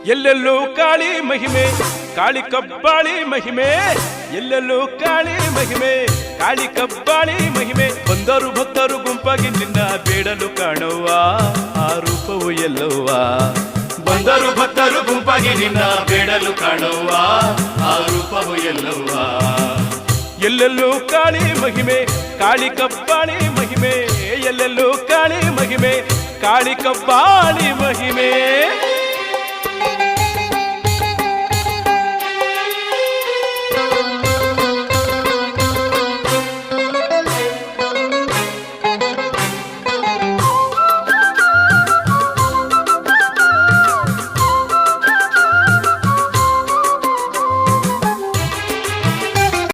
ಎಲ್ಲೆಲ್ಲೂ ಕಾಳಿ ಮಹಿಮೆ, ಕಾಳಿ ಕಬ್ಬಾಳಿ ಮಹಿಮೆ, ಎಲ್ಲೆಲ್ಲೂ ಕಾಳಿ ಮಹಿಮೆ, ಕಾಳಿ ಕಬ್ಬಾಳಿ ಮಹಿಮೆ. ಬಂದರು ಭಕ್ತರು ಗುಂಪಾಗಿ ನಿನ್ನ ಬೇಡಲು ಕಾಣುವ ಆ ರೂಪವು ಎಲ್ಲವ್ವ. ಬಂದರು ಭಕ್ತರು ಗುಂಪಾಗಿ ನಿನ್ನ ಬೇಡಲು ಕಾಣುವ ಆ ರೂಪವು ಎಲ್ಲವ್ವ. ಎಲ್ಲೆಲ್ಲೂ ಕಾಳಿ ಮಹಿಮೆ, ಕಾಳಿ ಕಬ್ಬಾಳಿ ಮಹಿಮೆ, ಎಲ್ಲೆಲ್ಲೂ ಕಾಳಿ ಮಹಿಮೆ, ಕಾಳಿ ಕಬ್ಬಾಳಿ ಮಹಿಮೆ.